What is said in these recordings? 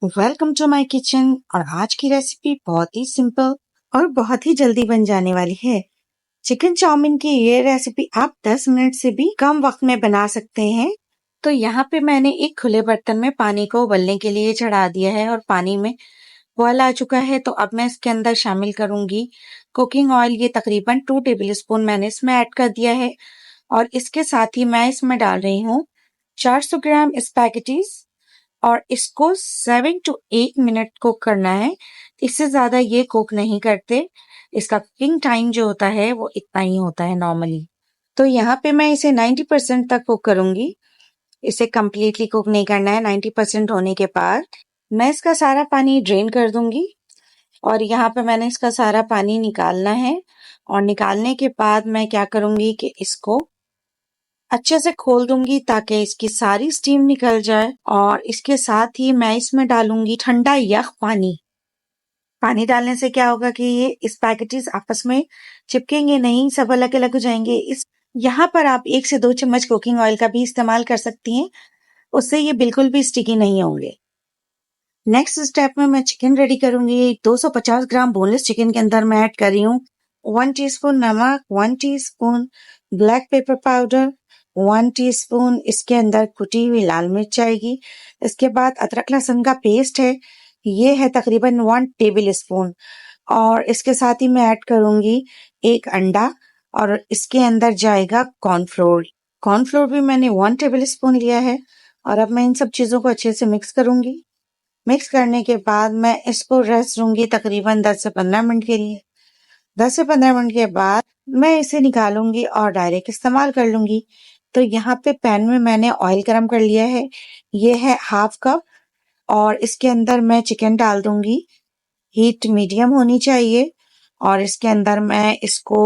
Welcome to my kitchen. और आज की रेसिपी बहुत ही सिंपल और बहुत ही जल्दी बन जाने वाली है। चिकन चाउमीन की ये रेसिपी आप 10 मिनट से भी कम वक्त में बना सकते हैं। तो यहाँ पे मैंने एक खुले बर्तन में पानी को उबलने के लिए चढ़ा दिया है और पानी में बॉयल आ चुका है। तो अब मैं इसके अंदर शामिल करूंगी कुकिंग ऑयल। ये तकरीबन 2 टेबल स्पून मैंने इसमें ऐड कर दिया है। और इसके साथ ही मैं इसमें डाल रही हूँ 400 ग्राम स्पैगेटीज और इसको 7 to 8 मिनट कुक करना है। इससे ज्यादा ये कुक नहीं करते। इसका कुकिंग टाइम जो होता है वो इतना ही होता है नॉर्मली। तो यहाँ पे मैं इसे 90% तक कुक करूंगी। इसे कम्प्लीटली कुक नहीं करना है। 90% होने के बाद मैं इसका सारा पानी ड्रेन कर दूंगी। और यहाँ पे मैंने इसका सारा पानी निकालना है। और निकालने के बाद मैं क्या करूंगी कि इसको अच्छे से खोल दूंगी ताकि इसकी सारी स्टीम निकल जाए। और इसके साथ ही मैं इसमें डालूंगी ठंडा यख पानी। पानी डालने से क्या होगा कि ये स्पैगेटीज आपस में चिपकेंगे नहीं, सब अलग अलग हो जाएंगे। इस यहाँ पर आप 1 से 2 चम्मच कुकिंग ऑयल का भी इस्तेमाल कर सकती हैं। उससे ये बिल्कुल भी स्टिकी नहीं होंगे। नेक्स्ट स्टेप में मैं चिकन रेडी करूंगी। 250 ग्राम बोनलेस चिकन के अंदर मैं ऐड कर रही हूँ 1 टीस्पून नमक, 1 teaspoon black pepper powder, 1 teaspoon इसके अंदर कुटी हुई लाल मिर्च आएगी। इसके बाद अदरक लहसुन का पेस्ट है, ये है तकरीबन 1 टेबल स्पून। और इसके साथ ही मैं ऐड करूंगी 1 अंडा और इसके अंदर जाएगा कॉर्नफ्लोर। कॉर्नफ्लोर भी मैंने 1 टेबल स्पून लिया है। और अब मैं इन सब चीजों को अच्छे से मिक्स करूंगी। मिक्स करने के बाद मैं इसको रेस्ट दूंगी तकरीबन 10 से 15 मिनट के लिए। 10 से 15 मिनट के बाद मैं इसे निकालूंगी और डायरेक्ट इस्तेमाल कर लूंगी। तो यहाँ पे पैन में मैंने ऑयल गरम कर लिया है, ये है 1/2 कप। और इसके अंदर मैं चिकन डाल दूंगी। हीट मीडियम होनी चाहिए। और इसके अंदर मैं इसको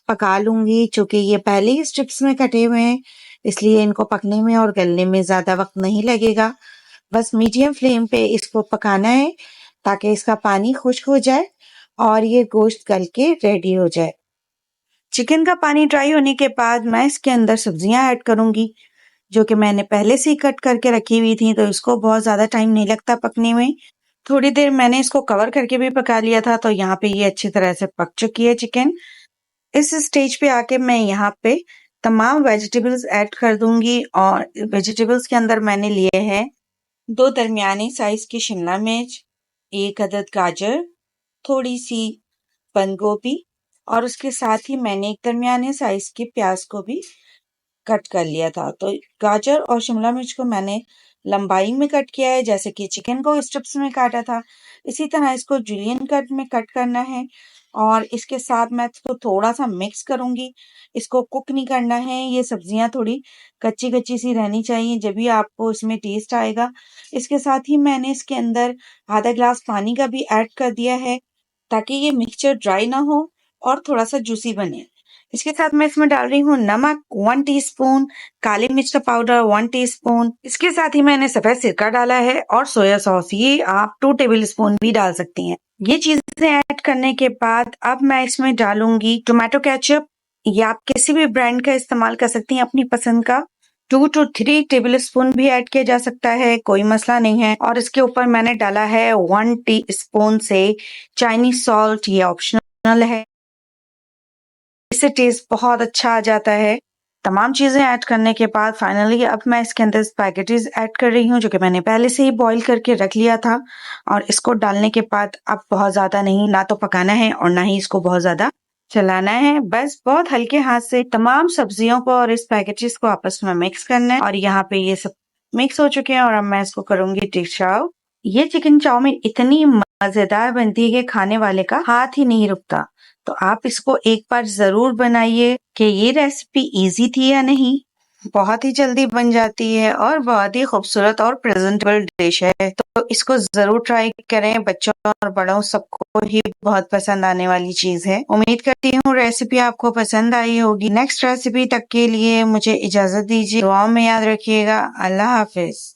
पका लूंगी। चूंकि ये पहले ही स्ट्रिप्स में कटे हुए हैं इसलिए इनको पकने में और गलने में ज्यादा वक्त नहीं लगेगा। बस मीडियम फ्लेम पे इसको पकाना है ताकि इसका पानी खुश्क हो जाए और ये गोश्त गल के रेडी हो जाए। चिकन का पानी ड्राई होने के बाद मैं इसके अंदर सब्जियां ऐड करूंगी जो कि मैंने पहले से ही कट करके रखी हुई थी। तो इसको बहुत ज्यादा टाइम नहीं लगता पकने में। थोड़ी देर मैंने इसको कवर करके भी पका लिया था। तो यहाँ पे ये अच्छी तरह से पक चुकी है चिकन। इस स्टेज पे आके मैं यहाँ पे तमाम वेजिटेबल्स ऐड कर दूंगी। और वेजिटेबल्स के अंदर मैंने लिए हैं 2 दरमियाने साइज की शिमला मिर्च, 1 अदद गाजर, थोड़ी सी बंद गोभी और उसके साथ ही मैंने एक दरमियाने साइज की प्याज को भी कट कर लिया था। तो गाजर और शिमला मिर्च को मैंने लंबाई में कट किया है जैसे कि चिकन को स्ट्रिप्स में काटा था। इसी तरह इसको जुलियन कट में कट करना है। और इसके साथ मैं इसको थोड़ा सा मिक्स करूंगी। इसको कुक नहीं करना है। ये सब्जियां थोड़ी कच्ची कच्ची सी रहनी चाहिए जब भी आपको इसमें टेस्ट आएगा। इसके साथ ही मैंने इसके अंदर आधा ग्लास पानी का भी ऐड कर दिया है ताकि ये मिक्सचर ड्राई ना हो और थोड़ा सा जूसी बने। इसके साथ मैं इसमें डाल रही हूँ नमक 1 टीस्पून, काली मिर्च का पाउडर 1 टीस्पून। इसके साथ ही मैंने सफेद सिरका डाला है और सोया सॉस, ये आप 2 टेबल स्पून भी डाल सकती हैं। ये चीजें ऐड करने के बाद अब मैं इसमें डालूंगी टोमेटो केचप। ये आप किसी भी ब्रांड का इस्तेमाल कर सकती हैं अपनी पसंद का। 2 to 3 टेबल स्पून भी ऐड किया जा सकता है, कोई मसला नहीं है। और इसके ऊपर मैंने डाला है 1 टीस्पून से चाइनीज सॉल्ट, ये ऑप्शनल है। इससे टेस्ट बहुत अच्छा आ जाता है। तमाम चीजें ऐड करने के बाद फाइनली अब मैं इसके अंदर स्पैगेटीज ऐड कर रही हूँ जो कि मैंने पहले से ही बॉईल करके रख लिया था। और इसको डालने के बाद अब बहुत ज्यादा नहीं, ना तो पकाना है और ना ही इसको बहुत ज्यादा चलाना है। बस बहुत हल्के हाथ से तमाम सब्जियों को और स्पैगेटीज को आपस में मिक्स करना है। और यहाँ पे ये सब मिक्स हो चुके हैं और अब मैं इसको करूंगी डिश आउट। ये चिकन चाउमीन इतनी मजेदार बनती है कि खाने वाले का हाथ ही नहीं रुकता। तो आप इसको एक बार जरूर बनाइए कि ये रेसिपी इजी थी या नहीं। बहुत ही जल्दी बन जाती है और बहुत ही खूबसूरत और प्रेजेंटेबल डिश है। तो इसको जरूर ट्राई करें। बच्चों और बड़ों सबको ही बहुत पसंद आने वाली चीज है। उम्मीद करती हूँ रेसिपी आपको पसंद आई होगी। नेक्स्ट रेसिपी तक के लिए मुझे इजाजत दीजिए। दुआओं में याद रखिएगा। अल्लाह हाफिज।